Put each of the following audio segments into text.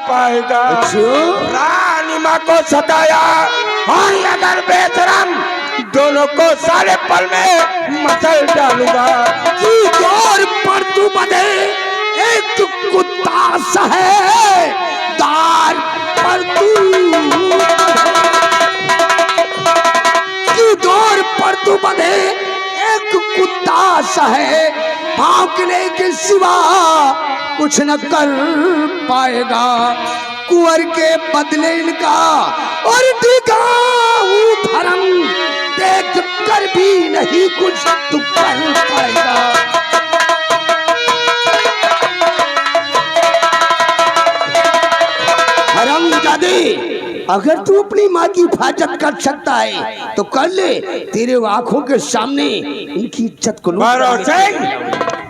पाएगा। रानी माँ को सताया और अगर बेशरम दोनों को सारे पल में मसल डालूंगा। दौर पर तू बने एक कुत्ता सा है, दार पर तू दौर पर तू बने एक कुत्ता सा है, भौंकने के सिवा कुछ न कर पाएगा। कुंवर के बदले इनका और दिखाऊं धर्म, देख कर भी नहीं कुछ तू कर पाएगा। हरामजादे, अगर तू अपनी माँ की हिफाजत कर सकता है तो कर ले। तेरे आंखों के सामने इनकी इज्जत को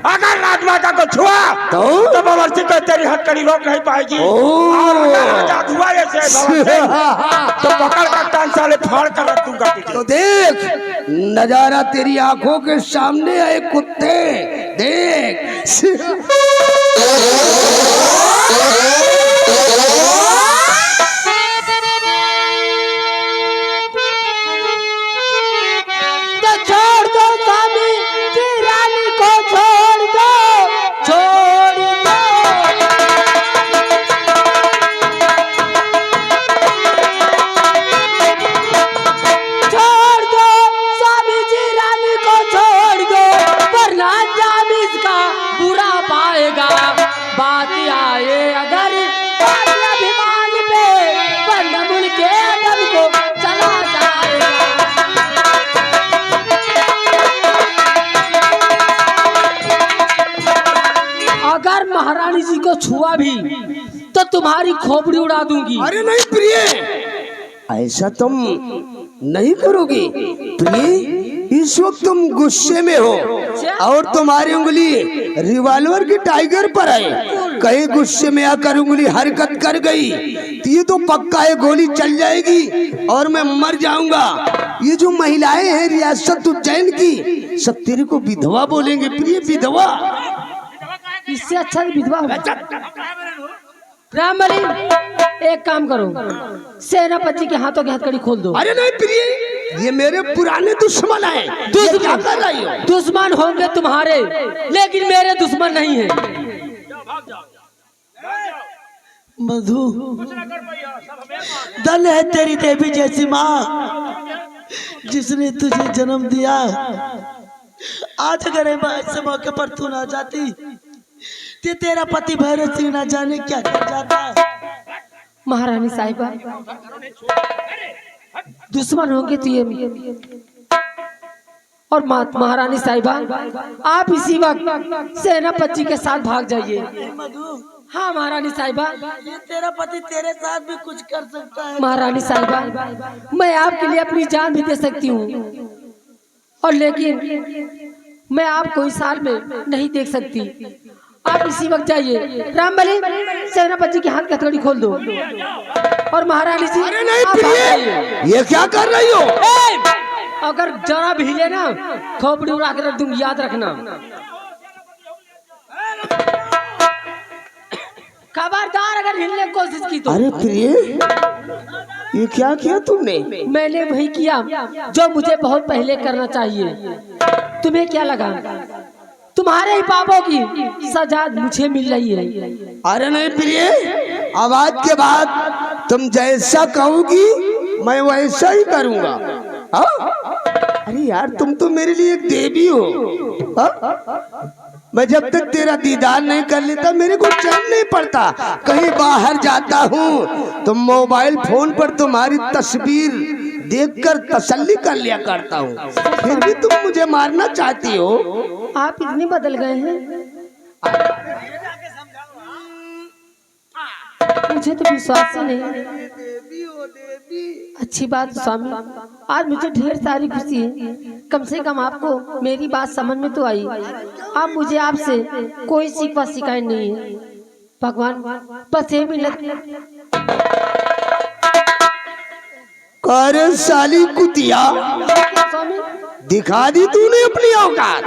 अगर राजमाता को छुआ तो बावर्ची को तेरी हथकड़ी रोक नहीं पाएगी। और अगर आजाद हुआ ऐसे तो पकड़ कर कान साले फाड़ कर रख दूंगा तुझे। तो देख नजारा तेरी आंखों के सामने है कुत्ते, देख। महारानी जी को छुआ भी तो तुम्हारी खोपड़ी उड़ा दूंगी। अरे नहीं प्रिय, ऐसा तुम नहीं करोगे प्रिय। इस वक्त तुम गुस्से में हो और तुम्हारी उंगली रिवॉल्वर की टाइगर पर है। कहीं गुस्से में आकर उंगली हरकत कर गई तो ये तो पक्का है गोली चल जाएगी और मैं मर जाऊंगा। ये जो महिलाएं हैं रियासत उज्जैन की, सब तेरे को विधवा बोलेंगे प्रिय, विधवा। इससे अच्छा विधवा रामबली, एक काम करो, सेनापति के हाथों की हथकड़ी खोल दो। अरे नहीं प्रिय, ये मेरे पुराने दुश्मन हैं। दुश्मन कर रही हो? दुश्मन होंगे तुम्हारे, लेकिन मेरे दुश्मन नहीं है। मधु, दल है तेरी देवी जैसी माँ जिसने तुझे जन्म दिया। आज अगर ऐसे मौके पर तू ना जाती तो तेरा पति भैरव सिंह ना जाने क्या कर जाता। महारानी साहिबा, दुश्मन होंगे तो ये और महारानी साहिबा, आप इसी वक्त सेनापति के साथ भाग जाइए। हाँ महारानी साहिबा, ये तेरा पति तेरे साथ भी कुछ कर सकता है। महारानी साहिबा, मैं आपके लिए अपनी जान भी दे सकती हूँ, और लेकिन मैं आपको इस साल में नहीं देख सकती। आप इसी वक्त जाइए। रामबली, सेनापति के हाथ की हथकड़ी खोल दो। और महारानी जी, अरे नहीं प्रिय, ये क्या कर रही हो? अगर जरा भी हिले ना, खोपड़ी उड़ा के रख दूंगी, याद रखना। खबरदार अगर हिलने की कोशिश की तो। अरे प्रिय, ये क्या किया तुमने? मैंने वही किया जो मुझे बहुत पहले करना चाहिए। तुम्हें क्या लगा तुम्हारे ही पापों की सजा मुझे मिल रही है? अरे नहीं प्रिय, आवाज के बाद तुम जैसा कहोगी मैं वैसा ही करूंगा। अरे यार, तुम तो मेरे लिए एक देवी हो। मैं जब तक तेरा दीदार नहीं कर लेता मेरे को चैन नहीं पड़ता। कहीं बाहर जाता हूँ तो मोबाइल फोन पर तुम्हारी तस्वीर देखकर तसल्ली कर लिया करता हूँ, फिर भी तुम मुझे मारना चाहती हो। आप इतने बदल गए हैं, मुझे तो विश्वास ही नहीं। अच्छी बात स्वामी, आज मुझे ढेर सारी खुशी है। कम से कम आपको मेरी बात समझ में तो आई। अब मुझे आपसे कोई शिकवा शिकायत नहीं है। भगवान बस ये मिलत। अरे साली कुतिया, दिखा दी तूने अपनी औकात।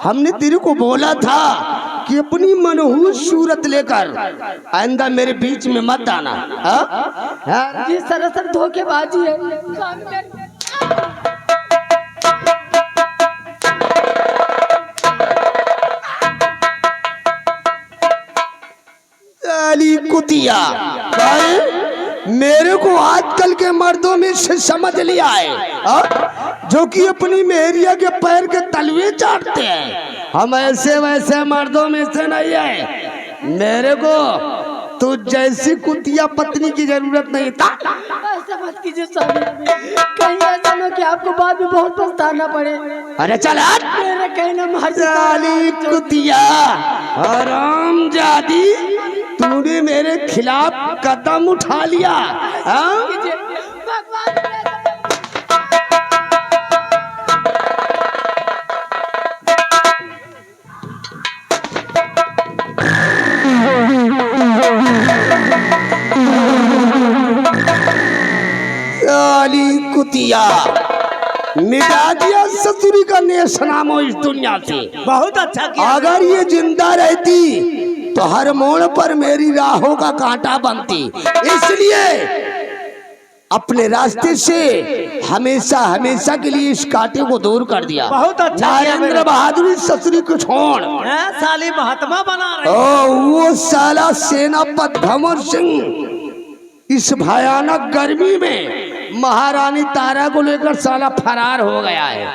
हमने तेरे को बोला था कि अपनी मनहूस सूरत लेकर आइंदा मेरे बीच में मत आना। हाँ? ये सरासर धोखेबाजी है। अली कुतिया, मेरे को आजकल के मर्दों में से समझ लिया है जो कि अपनी मेहरिया के पैर के तलवे चाटते हैं। हम ऐसे वैसे मर्दों में से नहीं है। मेरे को तो जैसी कुतिया पत्नी की जरूरत नहीं था। ऐसा मत कीजिए स्वामी, कहीं ऐसा न कि आपको बाद में बहुत पछताना पड़े। अरे चल हट। मेरे कहना मार साली कुतिया, हरामजादी, तूने मेरे खिलाफ कदम उठा लिया। हाँ? साली कुतिया, मिटा दिया ससुरी का नेश नामो इस दुनिया से। बहुत अच्छा किया। अगर ये जिंदा रहती तो हर मोड़ पर मेरी राहों का कांटा बनती। इसलिए अपने रास्ते से हमेशा हमेशा के लिए इस कांटे को दूर कर दिया। बहुत अच्छा किया। नरेंद्र बहादुर ससुरी को छोड़ साली महात्मा बना रहे। वो साला सेनापति भंवर सिंह इस भयानक गर्मी में महारानी तारा को लेकर साला फरार हो गया है।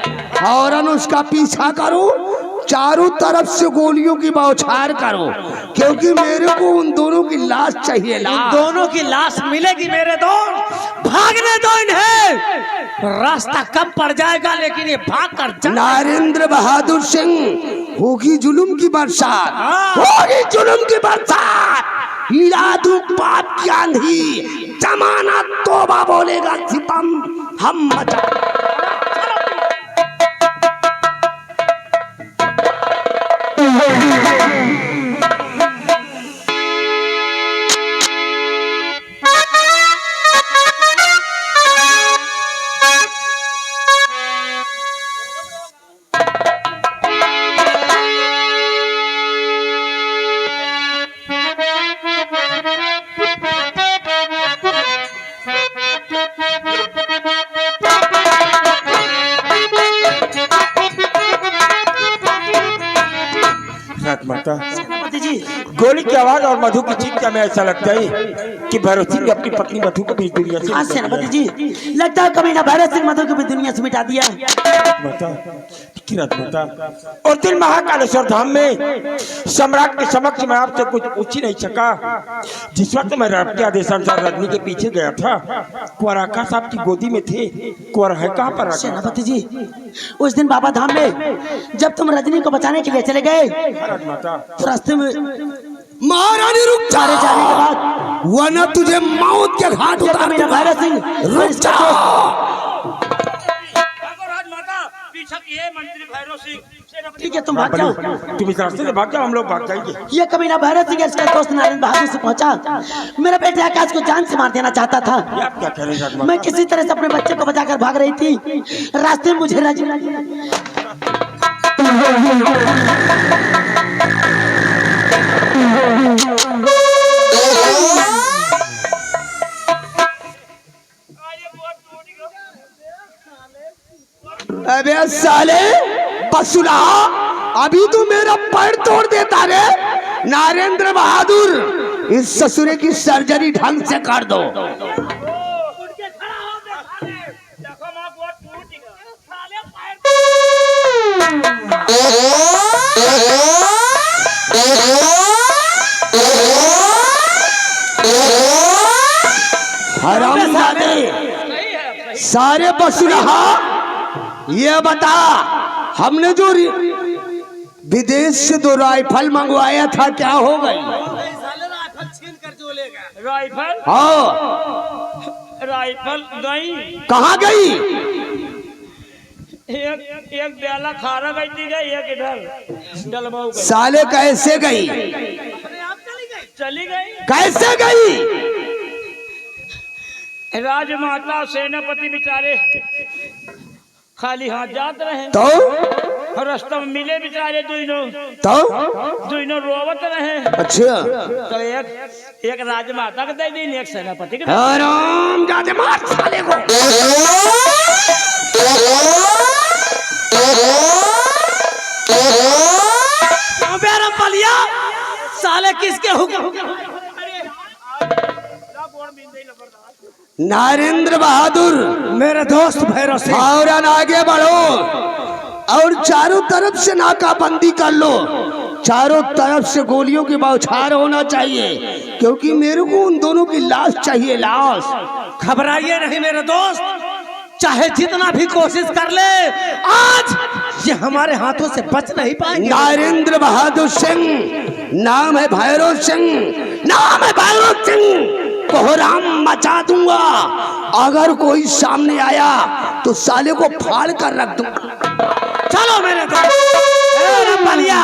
और उसका पीछा करो, चारों तरफ से गोलियों की बौछार करो, क्योंकि मेरे को उन दोनों की लाश चाहिए। लाश, दोनों की लाश मिलेगी मेरे दोस्त। भागने दो इन्हें, रास्ता कम पड़ जाएगा लेकिन ये भाग कर नरेंद्र बहादुर सिंह, होगी जुल्म की बरसात, होगी जुल्म की बरसात, हिला दूं पाप की आंधी, जमाना तौबा बोलेगा, सितम हम मचा। माता, सेनापति जी, गोली की आवाज और मधु की चीख में ऐसा लगता है कि भैरव सिंह ने अपनी पत्नी मधु को भी इस दुनिया से हाँ सेनापति जी, लगता है कभी ना भैरव सिंह मधु को भी दुनिया से मिटा दिया। माता, माता, और दिन महाकालेश्वर धाम में सम्राट के समक्ष मैं आपसे कुछ पूछ ही नहीं सका। जिस वक्त मैं आपके आदेशानुसार रजनी के पीछे गया था, कुंवर आकाश आपकी गोदी में थे। कुंवर है कहाँ पर? सेनापति जी, उस दिन बाबा धाम में जब तुम रजनी को बचाने के लिए चले गए तो रास्ते में महारानी रुक जा। जाने के बाद वरना तुझे मौत के घाट उतार दूंगा। भैरव सिंह रुक जा। ठीक है, तुम भाग जाओ। तुम इस रास्ते से भाग जाओ, हम लोग भाग जाएंगे। ये कमीना भैरव सिंह इसका दोस्त नारायण बहादुर से पहुंचा। मेरे बेटे आकाश को जान से मार देना चाहता था। आप क्या कह रहे हैं? मैं किसी तरह से अपने बच्चे को बचाकर भाग रही थी। रास्ते में मुझे अबे साले बसुला, अभी तो मेरा पैर तोड़ देता रे। नरेंद्र बहादुर, इस ससुरे की सर्जरी ढंग से कर दो। हरामजादे, सारे बसुलहा, ये बता, हमने जो विदेश से 2 राइफल मंगवाया था क्या हो गई? राइफल? हाँ, राइफल गई। कहाँ गई? एक बेला खारा गई थी, एक इधर डलबाऊ गई। साले कैसे गई? चली गई। कैसे गई? राजमाता सेनापति बेचारे खाली हाथ जात रहे। तो और रास्ता में मिले बेचारे तो दुइनो रोवत रहे। अच्छा तो एक राजमाता के दे दी, एक सेनापति के। आराम जाते मार साले को। रामबलिया साले किसके हुक्म? नरेंद्र बहादुर मेरे दोस्त भैरव सिंह, फौरन आगे बढ़ो और चारों तरफ से नाकाबंदी कर लो। चारों तरफ से गोलियों की बौछार होना चाहिए, क्योंकि मेरे को उन दोनों की लाश चाहिए, लाश। घबराइए नहीं मेरे दोस्त, चाहे जितना भी कोशिश कर ले, आज ये हमारे हाथों से बच नहीं पाएंगे। नरेंद्र बहादुर सिंह नाम है, भैरव सिंह नाम है, भैरव सिंह। कोहराम मचा दूंगा, अगर कोई सामने आया तो साले को फाड़ कर रख दूंगा। चलो मेरे दोस्त। बलिया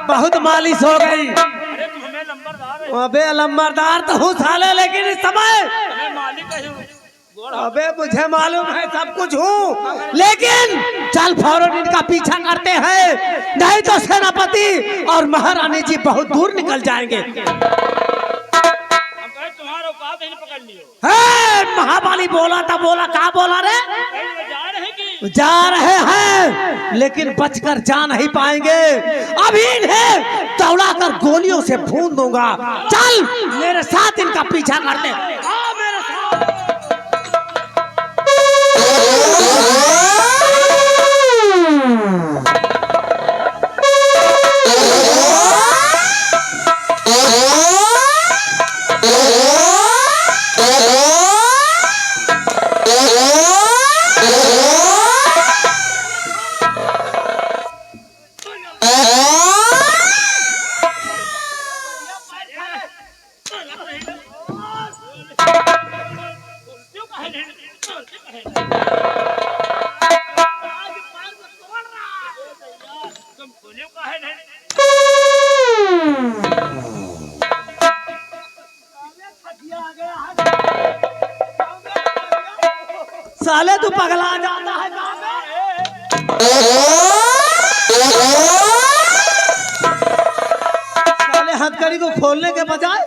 बहुत मालिश हो गई। अबे लंबरदार तो हूँ साले, लेकिन इस समय अबे मुझे मालूम है सब कुछ हूँ, लेकिन चल फौरन इनका पीछा करते हैं, नहीं तो सेनापति और महारानी जी बहुत दूर निकल जाएंगे। महाबाली बोला था, बोला कहा बोला रे? जा रहे हैं, लेकिन बचकर जा नहीं पाएंगे। अभी इन्हें दौड़ा कर गोलियों से भून दूंगा। चल मेरे साथ इनका पीछा करते। हाँ मेरे साथ। साले तू पगला जाता है। साले हथकड़ी को खोलने के बजाय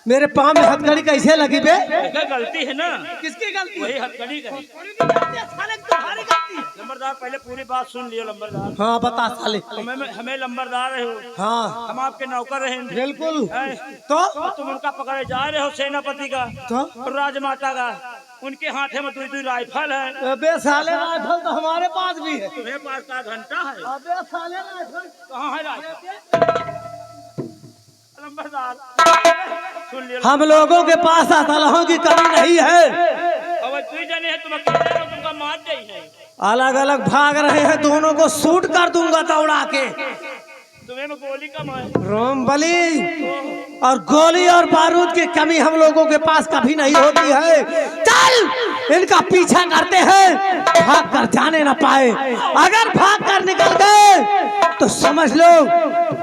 मेरे पाँव में हथकड़ी कैसे लगी बे? गलती है ना। किसकी गलती? वही हथकड़ी का। लंबरदार पहले पूरी बात सुन लियो लंबरदार। हाँ बता साले। हमें लंबरदार रहे हो, हाँ हम आपके नौकर रहे। बिल्कुल। हैं? तो तुम उनका पकड़े जा रहे हो, सेनापति का तो और राजमाता का। उनके हाथे में दुई राइफल है। अबे साले राइफल तो हमारे पास भी है। तुम्हें पास का घंटा है। अबे साले राइफल कहाँ है राइफल? लंबरदार सुन लियो। हम लोगों के पास असलहों की कमी नहीं है। अब तू जाने है, तुम अकेले हो, तुमका मार गई है। अलग अलग भाग रहे हैं, दोनों को शूट कर दूंगा दौड़ा के। तुम्हें में गोली कम है। रामबली और गोली और बारूद की कमी हम लोगों के पास कभी नहीं होती है। चल इनका पीछा करते हैं, भाग कर जाने ना पाए। अगर भाग कर निकल गए तो समझ लो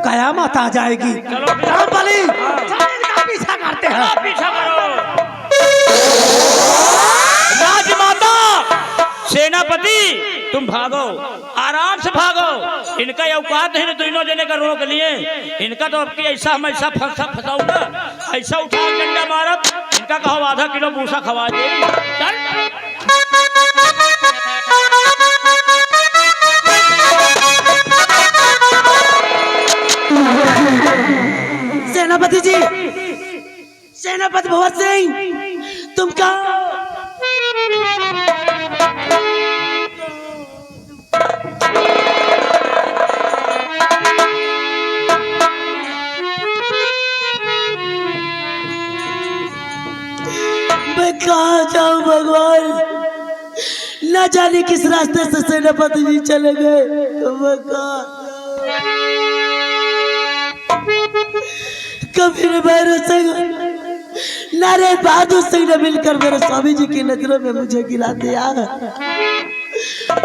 कयामत आ जाएगी। रामबली चल इनका पीछा करते हैं। पीछा करो। राजमाता, सेनापति, तुम भागो, आराम से भागो। इनका ये औकात नहीं, दोनों जने का रोक लिए। इनका तो आपकी ऐसा हम ऐसा फंसाऊ ना, ऐसा उठा डंडा मारब, इनका कहो आधा किलो भूसा खवा दे। चल सेनापति जी, सेनापति भगत सिंह, तुम कहाँ? मैं कहाँ जाऊँ भगवान? न जाने किस रास्ते से सेनापति जी चले गए। मैं कहाँ कभी भैरव सिंह, नारे बहादुर सिंह ने मिलकर मेरे स्वामी जी की नजरों में मुझे गिरा दिया।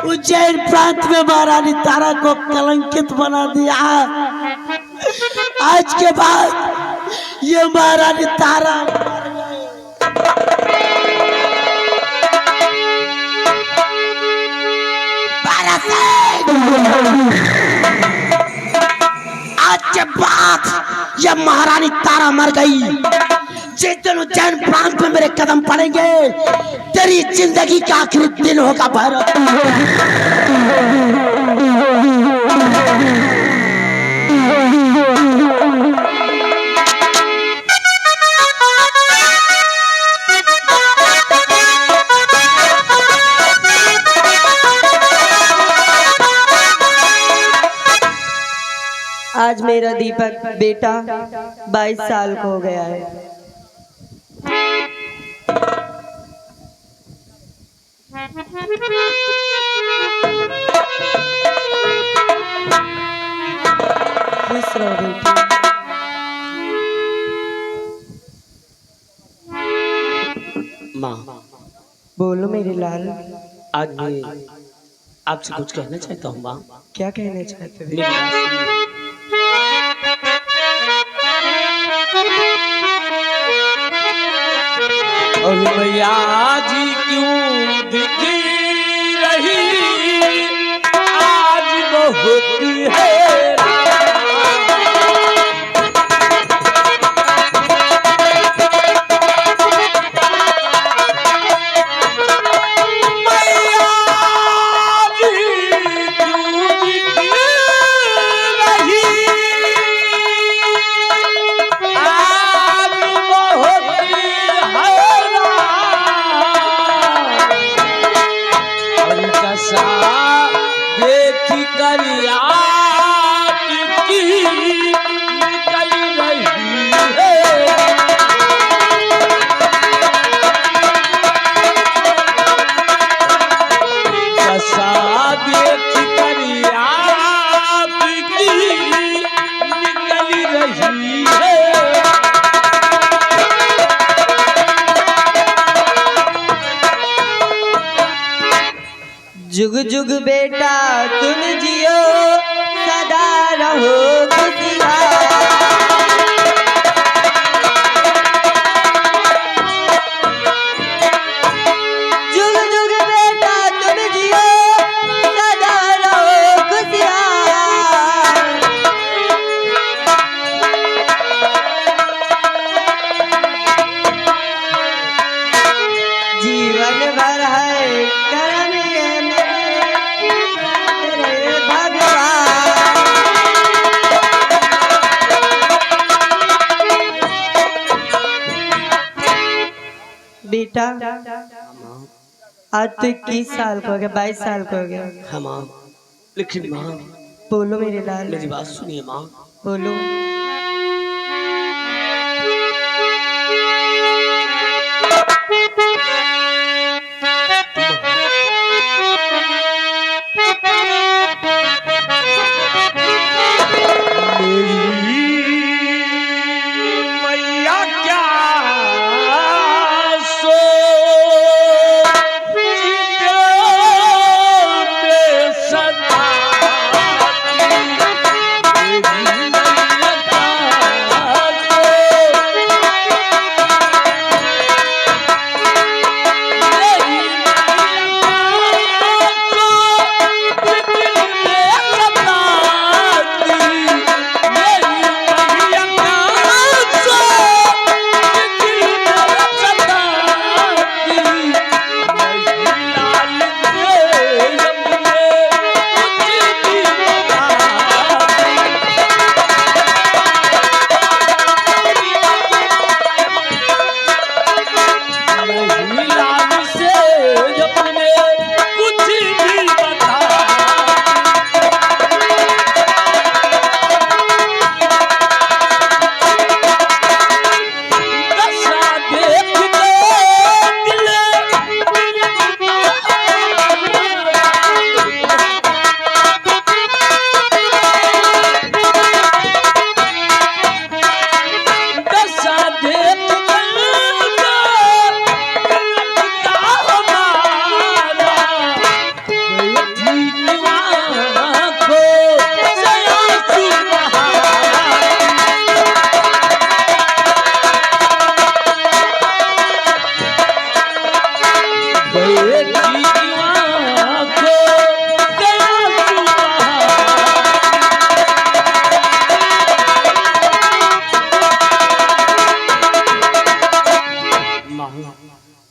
उज्जैन प्रांत में महारानी तारा को कलंकित बना दिया। आज के बाद ये महारानी तारा 12 जब महारानी तारा मर गई, जिस दिन उज्जैन प्रांत में मेरे कदम पड़ेंगे, तेरी जिंदगी का आखिरी दिन होगा भैरव। आज मेरा दीपक बेटा 22 साल का हो गया है। खुश रहो बेटी। माँ, बोलो मेरे लाल, आज मैं आपसे कुछ कहना चाहता हूँ। माँ, क्या कहना चाहते हो? मेरी बात सुनिए। और मैया जी क्यों दिखी रही आज बहुत है। जुग जुग बेटा तुम जियो, सदा रहो खुशहाल। जुग जुग बेटा तुम जियो, सदा रहो खुशहाल। जीवन भर है कर्म ये मेरे भगवान। बेटा आज तो 21 साल का हो गया, 22 साल का हो गया। हाँ माँ, लेकिन माँ बोलो मेरे लाल, मेरी बात सुनिए। माँ, बोलो। मैया क्या सो सदा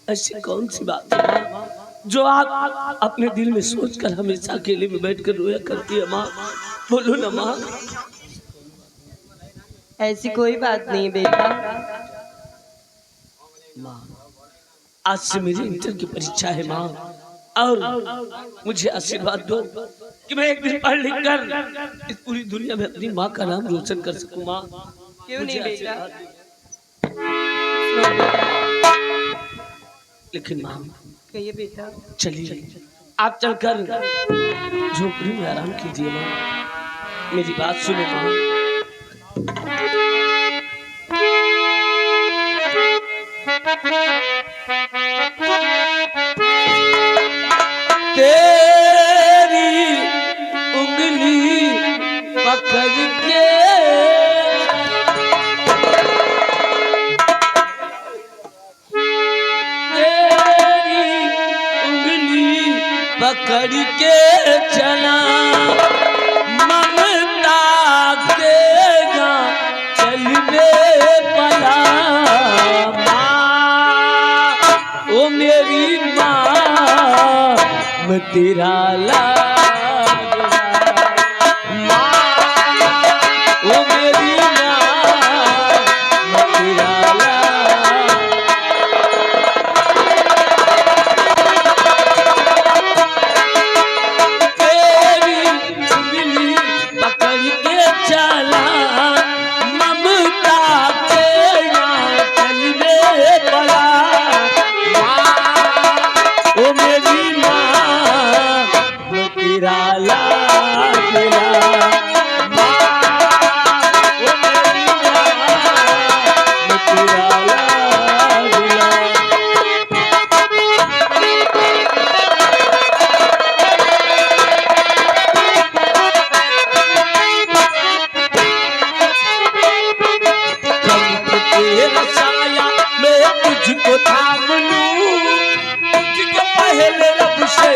ऐसी कौन सी बात है माँ जो आप अपने दिल में सोचकर हमेशा अकेले में बैठकर रोया करती है माँ? बोलो ना माँ। ऐसी कोई बात नहीं बेटा। माँ आज से मेरी इंटर की परीक्षा है माँ, और मुझे आशीर्वाद दो कि मैं एक दिन पढ़ लिख कर इस पूरी दुनिया में अपनी माँ का नाम रोशन कर सकूं माँ। क्यों नहीं बेटा? लेकिन माँ कहिए बेटा। चलिए आप चलकर झोपड़ी में आराम कीजिए माँ, मेरी बात सुनो माँ। तेरी उंगली पकड़ के पकड़ के चला ममता के चलने पला माँ, ओ मेरी माँ मैं तेरा लाडला माँ, ओ मेरी माँ मैं तेरा तुझको थाम लूं, तुझके पहले रब से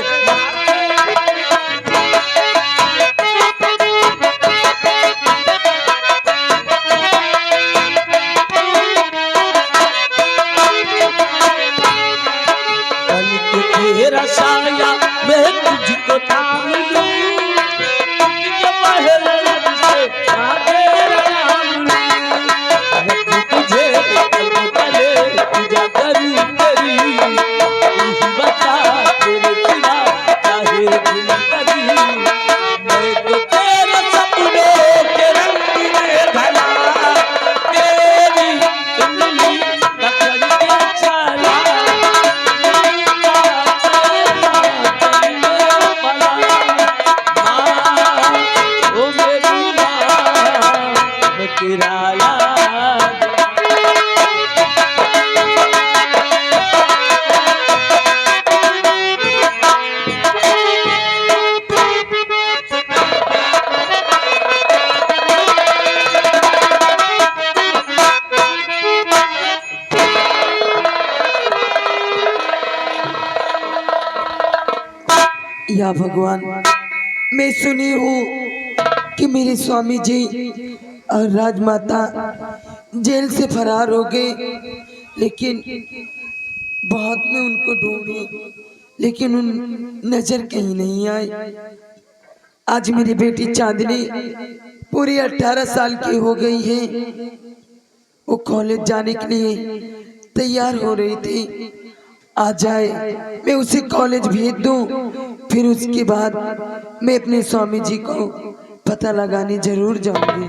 तेरा साया मैं तुझको थाम लूं, तुझके पहले रब से आगे राम लूं, तुझे या भगवान, मैं सुनी हूँ कि मेरे स्वामी जी और राजमाता जेल से फरार हो गए, लेकिन बहुत में उनको ढूंढी लेकिन उन नजर कहीं नहीं आए। आज मेरी बेटी चांदनी पूरी 18 साल की हो गई है। वो कॉलेज जाने के लिए तैयार हो रही थी। आ जाए मैं उसे कॉलेज भेज दूं, फिर उसके बाद मैं अपने स्वामी जी को पता लगाने जरूर जाऊंगी।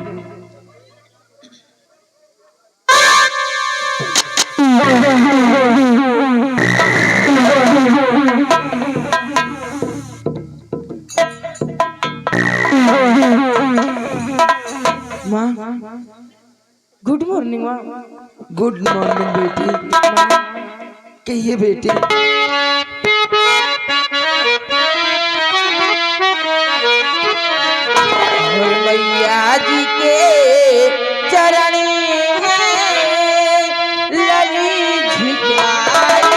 माँ, गुड मॉर्निंग माँ। गुड मॉर्निंग बेटी। कहिए बेटी। मैया जी के चरण में लली झुकाए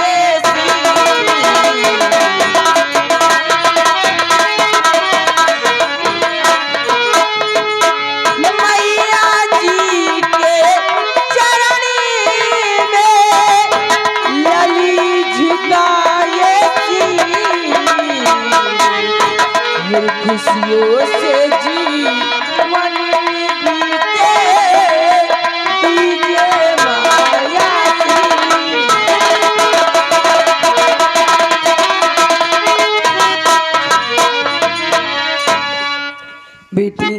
मैया जी के चरण में लली खुशियों से जी मन बीते दीजिए माया बेटी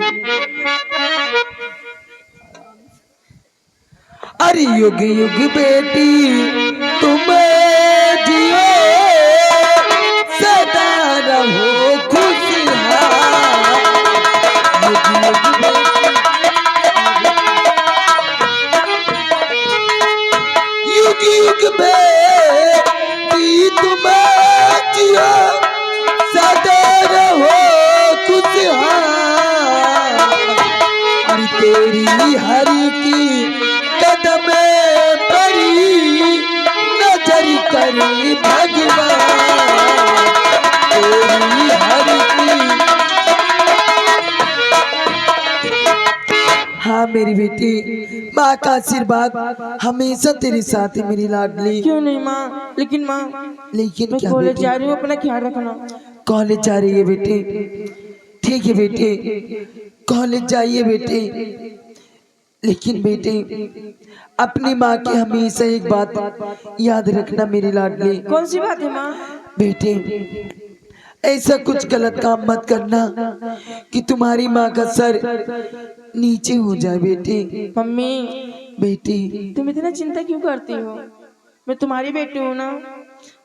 अरे युग युग बेटी तुम जियो सदा रहो खुशहाल युग युग बेटी तुम जियो सदा रहो खुशहाल और तेरी हरि की कदम परी नजर करी भगवान तेरी हरि की। हाँ मेरी बेटी, माँ का आशीर्वाद हमेशा तेरे साथ है मेरी लाडली। क्यों नहीं माँ, लेकिन माँ लेकिन मैं क्या कॉलेज बेटी? जा रही हूँ, अपना ख्याल रखना। कॉलेज जा रही है बेटे? ठीक है बेटे, कॉलेज जाइए बेटे। लेकिन बेटे अपनी माँ की हमेशा एक बात याद रखना मेरी लाडली। कौन सी बात है माँ? बेटे ऐसा कुछ गलत काम मत करना कि तुम्हारी माँ का सर नीचे हो जाए बेटे। मम्मी बेटी तुम इतना चिंता क्यों करती हो? मैं तुम्हारी बेटी हूँ ना।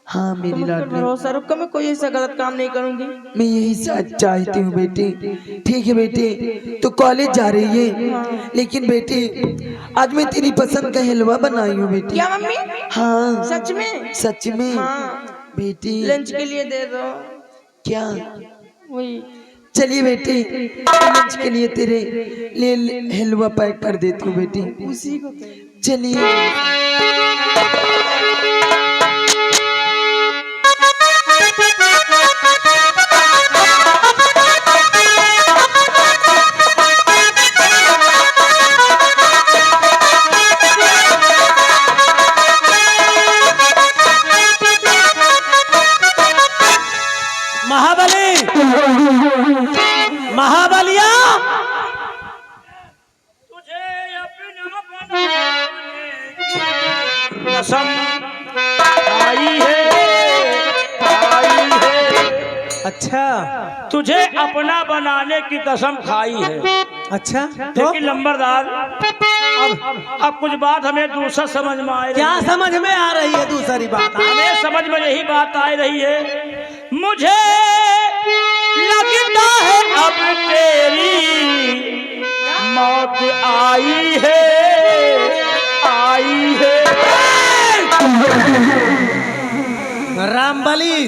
हाँ तुम मेरी मुझ पर लाडली, भरोसा रखो, मैं कोई ऐसा गलत काम नहीं करूंगी। मैं यही सच चाहती हूँ बेटे। ठीक है बेटे, तो कॉलेज जा रही है, लेकिन बेटे आज मैं तेरी पसंद का हलवा बनाई हूँ बेटी। क्या मम्मी? हाँ सच में? सच में माँ बेटी। लंच के लिए दे दो। क्या? वही चलिए बेटी, लंच के लिए तेरे लिए हलवा पैक कर देती हूँ बेटी। उसी को चलिए महाबली, महाबलिया तुझे अपना कसम आई है, आई है। अच्छा तुझे अपना बनाने की कसम खाई है। अच्छा लेकिन लंबरदार अब कुछ बात हमें दूसरा समझ में आ रही क्या है। समझ में आ रही है दूसरी बात? हमें समझ में यही बात आ रही है, मुझे लगता है अब तेरी मौत आई है, आई है। रामबली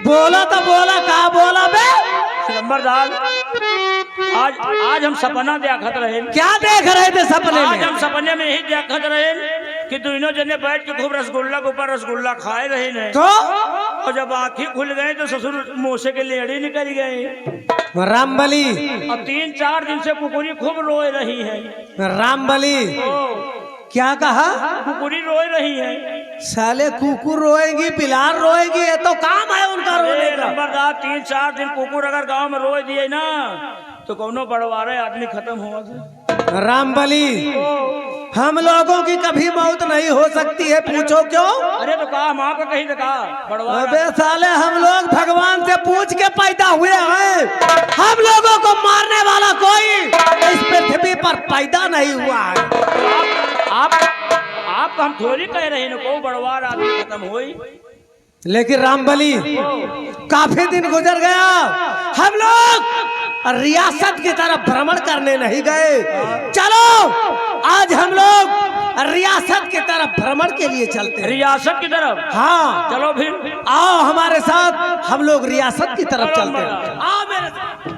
बोला तो बोला, कहा बोला बे? नंबरदार आज हम सपना देखत रहे। क्या देख रहे थे सपने आज में? हम सपने में यही देखत रहे कि दोनों जने बैठ के खूब रसगुल्ला के ऊपर रसगुल्ला खाए रहे ने। तो और जब आंखें खुल गए तो ससुर मोसे के लेड़ी निकल गए। रामबली, अब 3-4 दिन से कुकुरी खूब रोए रही है। रामबली क्या कहा? कुकुरी रोए रही है। साले कुकुर रोएगी, बिलार रोएगी, ये तो काम है उनका रोने का। नंबरदार 3-4 दिन कुकुर अगर गांव में रोए दिए ना तो कौनो बड़वारे आदमी खत्म हुआ था। रामबली हम लोगों की कभी मौत नहीं हो सकती है, पूछो क्यों? अरे तो कहा माँ का कहीं तो कहा बड़वारा। अबे साले हम लोग भगवान से पूछ के पैदा हुए हैं। हम लोगों को मारने वाला कोई इस पृथ्वी पर पैदा नहीं हुआ है। आप हम थोड़ी कह रहे हैं को बड़वार आदमी खत्म हुई। लेकिन रामबली काफी दिन गुजर गया, हम लोग रियासत की तरफ भ्रमण करने नहीं गए। चलो आज हम लोग रियासत की तरफ भ्रमण के लिए चलते हैं। रियासत की तरफ? हाँ चलो फिर आओ हमारे साथ, हम लोग रियासत की तरफ चलते हैं। आओ मेरे साथ।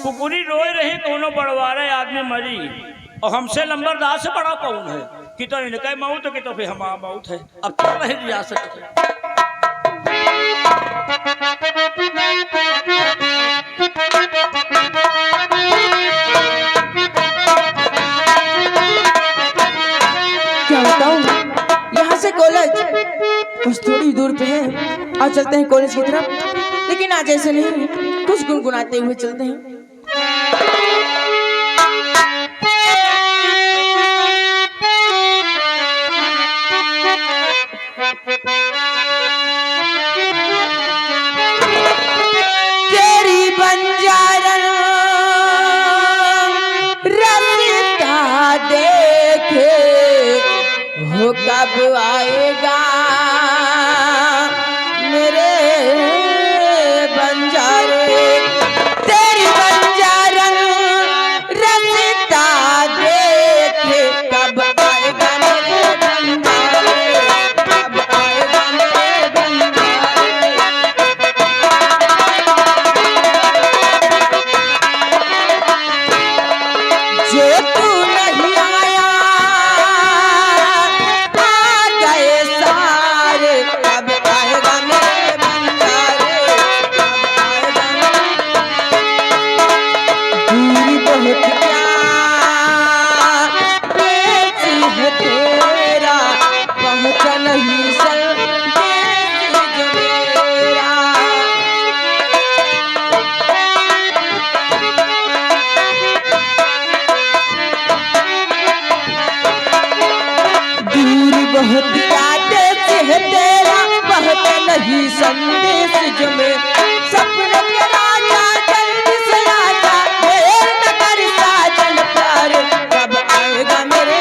कुकुरी रोए रही कोनो बड़वारे आदमी मरी और हमसे लंबरदार से बड़ा कौन है कि तो इनका मौत की तो फिर हमारा मौत है। अब चल रहे रियासत की। क्या बताऊं, यहाँ से कॉलेज कुछ थोड़ी दूर पे है। और चलते हैं कॉलेज की तरफ। लेकिन आज ऐसे नहीं, कुछ गुनगुनाते हुए चलते हैं। तेरी बंजारा रस्ता देखे हो कब आएगा मेरे बंजारे। तेरी बंजारा रस्ता देखे कब आएगा मेरे बंजारे, कब आएगा मेरे बंजारे। जो तू नहीं आया आ गए सारे, कब आएगा मेरे बंजारे, कब आएगा दूरी बहुत प्यार है तेरा, पहुँचा नहीं संदेश जो मेरा। दूरी बहुत यादें है तेरा, बहुत नहीं संदेश जो मैं। सपने के राजा जल्दी से आजा, देर न कर साजन प्यार, कब आएगा मेरे।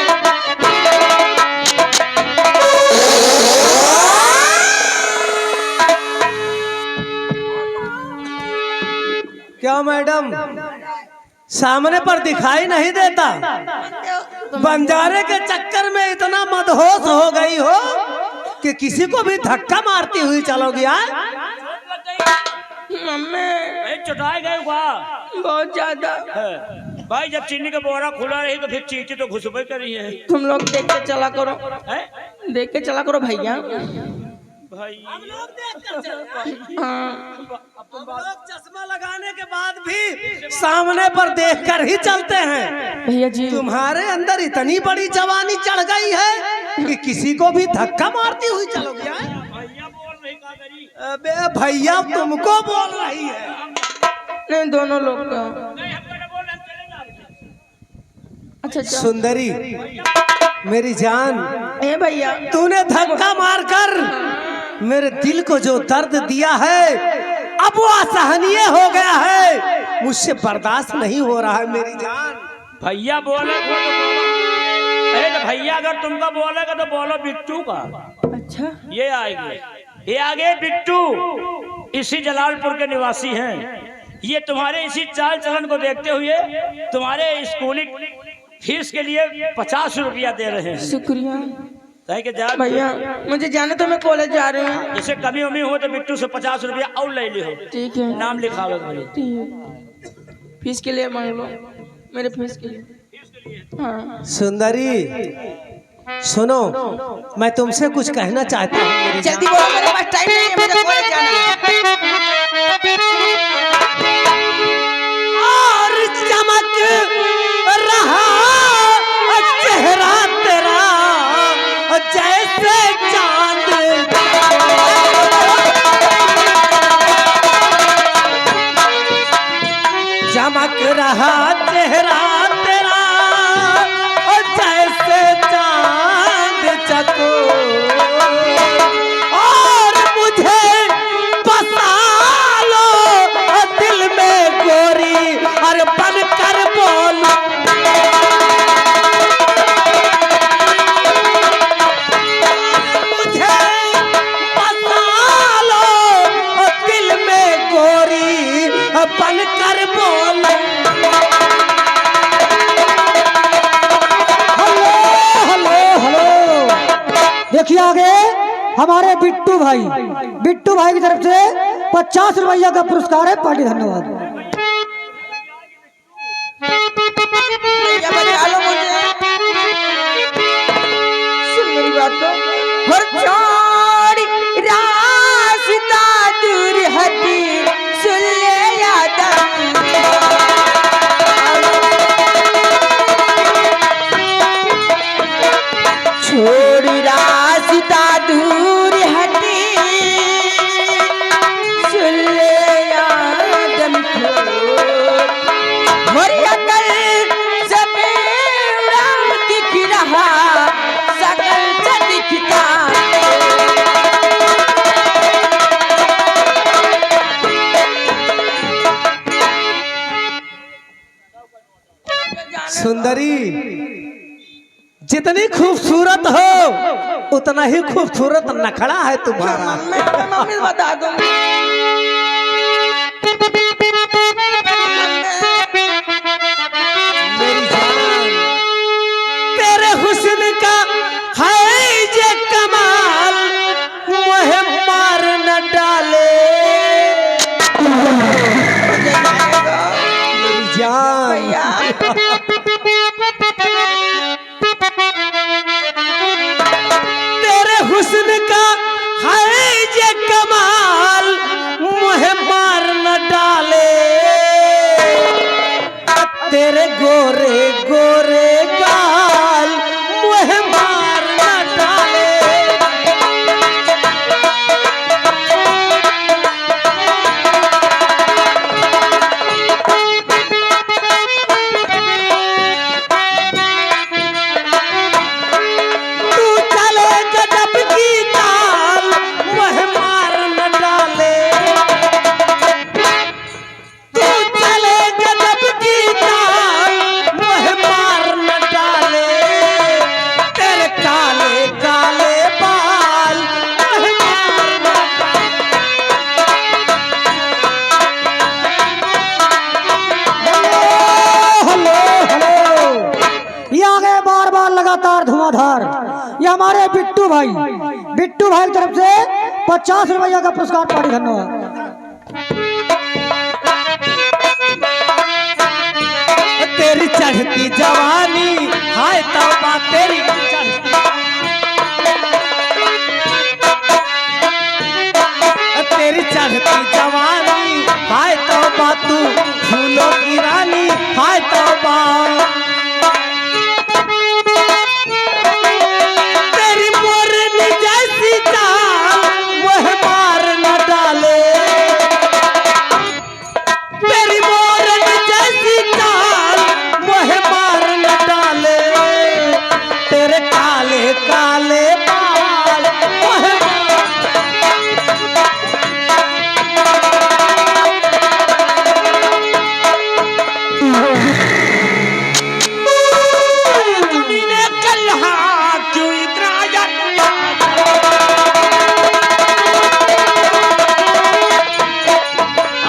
क्या मैडम सामने पर दिखाई नहीं देता? बंजारे के चक्कर में इतना मदहोश हो गई हो कि किसी को भी धक्का मारती हुई चलोगी यार। भाई चुटाए गए वाह बहुत ज्यादा। भाई जब चीनी का बोरा खुला रही तो फिर चींटी तो घुसबे करी है। तुम लोग देख के चला करो, हैं? देख के चला करो भैया। भाई हाँ, चश्मा लगाने के बाद भी सामने पर देखकर ही चलते हैं। भैया जी तुम्हारे अंदर इतनी बड़ी जवानी चढ़ गई है कि किसी को भी धक्का मारती हुई चलोगी यार। भैया बोल रही का करी? अबे भैया तुमको बोल रही है। नहीं, दोनों लोग का। नहीं हम तो बोल रहे हैं, चलेंगे। अच्छा अच्छा। सुंदरी मेरी जान, ए भैया, तूने धक्का मारकर मेरे दिल को जो दर्द दिया है अब वो असहनीय हो गया है, मुझसे बर्दाश्त नहीं हो रहा है मेरी जान। भैया बोले तो बोलो। अरे तो भैया अगर तुमको बोलेगा तो बोलो बिट्टू का। अच्छा ये आएगी, ये आगे बिट्टू इसी जलालपुर के निवासी हैं। ये तुम्हारे इसी चाल चलन को देखते हुए तुम्हारे स्कूली फीस के लिए 50 रुपया दे रहे हैं। शुक्रिया कि जा भैया, मुझे जाने तो मैं कॉलेज जा रही हूँ। जैसे कमी उमी हो तो बिट्टू से 50 रुपया और ले लियो। ठीक है, नाम लिखा लो भाई। ठीक है, फीस के लिए मांग लो, मेरे फीस के लिए। हाँ सुंदरी सुनो, मैं तुमसे कुछ कहना चाहता हूँ मेरी जान। जल्दी बोलो, मेरे पास टाइम नहीं है, मुझे कॉलेज जाना है। और चमक रहा चेहरा तेरा जैसे चांद, चमक रहा चेहरा तेरा जैसे चांद चको, और मुझे बसा लो दिल में गोरी, और बन कर बोलो मुझे बसा लो दिल में गोरी, बन कर बोलो। देखिए आगे हमारे बिट्टू भाई की तरफ से 50 रुपया का पुरस्कार है। पार्टी धन्यवाद। भैया बचा लो मुझे, सुन मेरी बात तो। हर छोड़ी रास्ता दूर हटी, सुन ले याद छोड़ रास्ता दूर हटी, सुंदरी, जितनी खूबसूरत हो उतना ही खूबसूरत नखड़ा है तुम्हारा। मैं मम्मी से बता दूंगी। मेरी जान, तेरे हुस्न का है ये कमाल, मुझे मार न डाले। मेरी जान, तेरे हुस्न का है ये कमाल, मुझे मार न डाले। तेरे गोरे गोरे गाल मुझे मार न डाले। तू चले गजब की चाल, मुझे मार न डाले। तू चले गजब की चाल, मुझे मार न डाले। तेरे काले काले बाल मुझे मार न हेलो हेलो, ये आ गए बार बार लगातार धुआंधार। ये हमारे बिट्टू भाई की तरफ से 50 रुपया का पुरस्कार पार्टी। धन्यवाद। तेरी चढ़ती जवानी, हाय तौबा तेरी चढ़ती, तेरी चढ़ती जवानी, हाय तौबा तू फूलों की रानी, हाय तौबा। तेरी मोरनी जैसी चाल, वह मार न डाले। तेरी मोरनी जैसी चाल, वह मार न डाले। तेरे काले काले बाल वह तूने कहा क्यों इतना याद?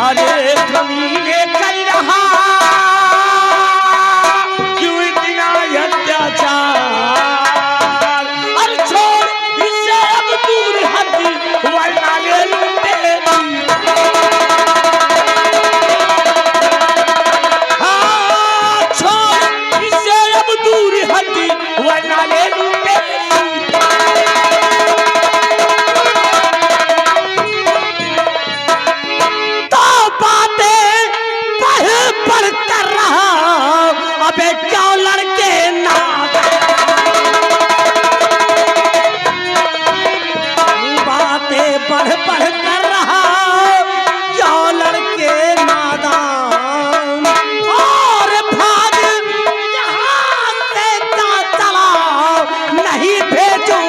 अरे कमीने कर रहा क्यों इतना अत्याचार? अरे छोड़ इससे अब दूर हट, वरना ले लूं तेरी। हाँ, छोड़ इससे अब दूर हट, वरना ले लूं तेरी। तो बातें पढ़ कर रहा, अबे क्यों लड़के बातें पढ़ कर रहा, क्यों लड़के नादान। और भाग यहाँ से जा चला, नहीं भेजूं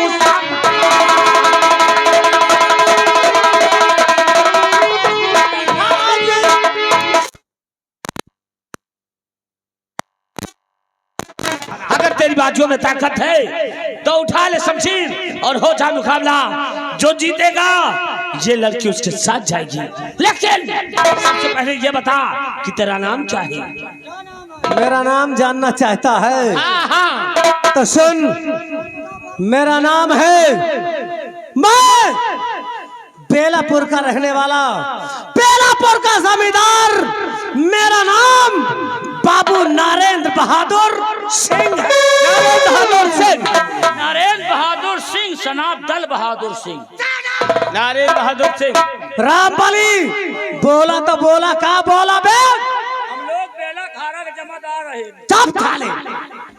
अगर तेरी बाजुओं में ताकत है तो उठा ले शमशीर और हो जा मुकाबला। जो जीतेगा ये लड़की उसके साथ जाएगी। लेकिन सबसे पहले ये बता कि तेरा नाम क्या है? मेरा नाम जानना चाहता है हाँ हाँ, तो सुन, मेरा नाम है, मैं बेलापुर का रहने वाला, बेलापुर का जमींदार। मेरा नाम बाबू नरेंद्र बहादुर सिंह है। नरेंद्र बहादुर सिंह, नरेंद्र बहादुर सिंह सनाब दल बहादुर सिंह। नरेंद्र बहादुर सिंह। रामबली बोला तो बोला, का बोला बे? हम लोग बेला खारा के जमादार रहे। चुप खाले,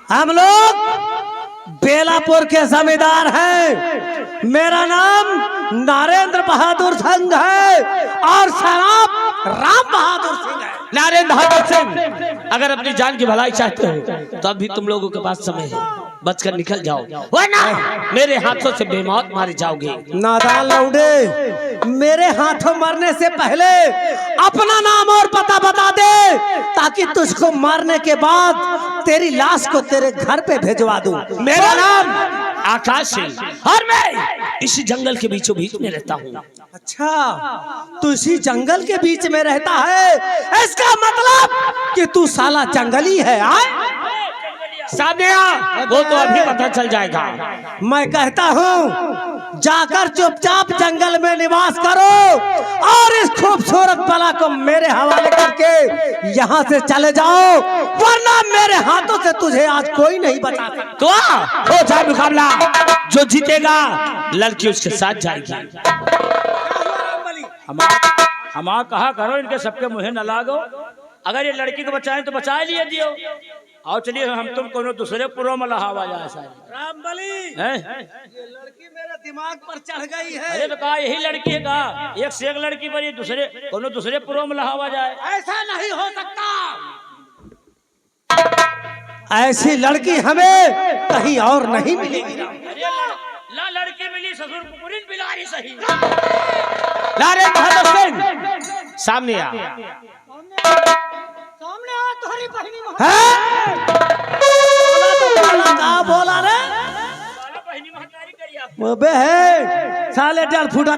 हम लोग बेलापुर के जमींदार हैं। मेरा नाम नरेंद्र बहादुर सिंह है और सनाब राम बहादुर सिंह है। नरेंद्र बहादुर सिंह, अगर अपनी जान की भलाई चाहते हो तो अभी तुम लोगों के पास समय है, बचकर निकल जाओ वरना मेरे हाथों से बेमौत मारे जाओगे। नादान लौंडे, मेरे हाथों मरने से पहले अपना नाम और पता बता दे, ताकि तुझको मारने के बाद तेरी लाश को तेरे घर पे भेजवा दूं। मेरा नाम आकाश सिंह और मैं इसी जंगल के बीचों बीच में रहता हूँ। अच्छा, तू इसी जंगल के बीच में रहता है, इसका मतलब कि तू साला जंगली है। सामने आ, वो तो अभी पता चल जाएगा। मैं कहता हूँ जाकर चुपचाप जंगल में निवास करो और इस खूबसूरत बला को मेरे हवाले करके यहाँ से चले जाओ, वरना मेरे हाथों से तुझे आज कोई नहीं बचा सकता। तो हो जाए मुकाबला, जो जीतेगा लड़की उसके साथ जाएगी। हम कहा करो इनके सबके मुँह न लागो, अगर ये लड़की को बचाए तो बचा लिए दियो। आओ चलिए हम तुम कोनो दूसरे पुरों में लहावा जाए सारी। रामबली, ये लड़की मेरे दिमाग पर चढ़ गई है। अरे तो कहा यही लड़की है, कहा एक से एक लड़की पर ये दूसरे कोनो दूसरे पुरों में लहावा जाए। ऐसा नहीं हो सकता, ऐसी लड़की हमें कहीं और नहीं मिलेगी। ला लड़की मिली ससुर कुकुरिन बिलारी सही। ला रे बहादुर सिंह सामने आ। सामने आ तुम्हारी बहनी क्या बोला रे? बे है साले डर फूटा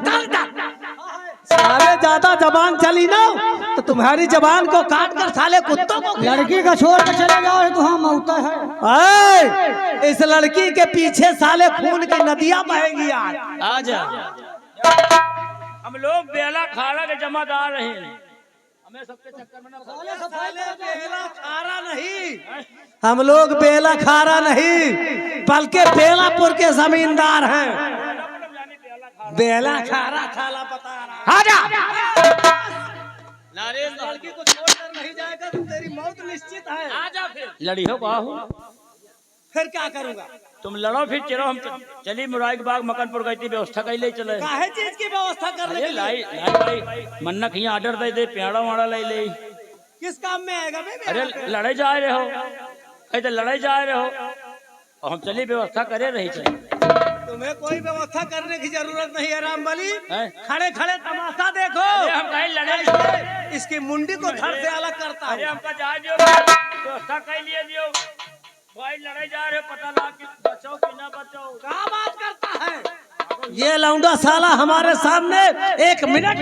साले, ज्यादा जबान चली ना तो तुम्हारी जबान को काट कर साले कुत्तों को लड़की का छोड़ के चले जाओ तो हम होता है। इस लड़की के पीछे साले खून की नदियां बहेंगी आज। आजा, हम लोग बेला खाड़ा के जमादार रहे हैं, हमें सबके चक्कर में बेला खारा नहीं, हम लोग बेला खारा नहीं बल्कि बेलापुर के जमींदार हैं। बेला खारा खाला बता रहा। आजा लड़की को छोड़कर नहीं जाएगा तो तेरी मौत निश्चित है। आजा फिर लड़ी हो बाहू, फिर क्या करूंगा? तुम लड़ो फिर चलो, हम चली मुराई के बाग मकनपुर गई थी, व्यवस्था कर ले चले। काहे चीज की व्यवस्था करने के लिए? लाई मन्नक यहाँ ऑर्डर दे दे, पेड़ा वाड़ा ले ले। किस काम में आएगा बे? अरे लड़ाई जा रहे हो, तो लड़ाई जा रहे हो और हम चली व्यवस्था करे रही चले। तुम्हें कोई व्यवस्था करने की जरूरत नहीं है रामबली, हैं? खड़े खड़े तमाशा देखो। हम कहीं लड़े, इसकी मुंडी को धड़ से अलग करता अरे हूँ। हमका जा दियो, व्यवस्था कर लिए दियो। भाई लड़ाई जा रहे हो, पता लगा कि बचाओ कि ना बचाओ। क्या बात करता है ये लौंडा साला? हमारे सामने एक मिनट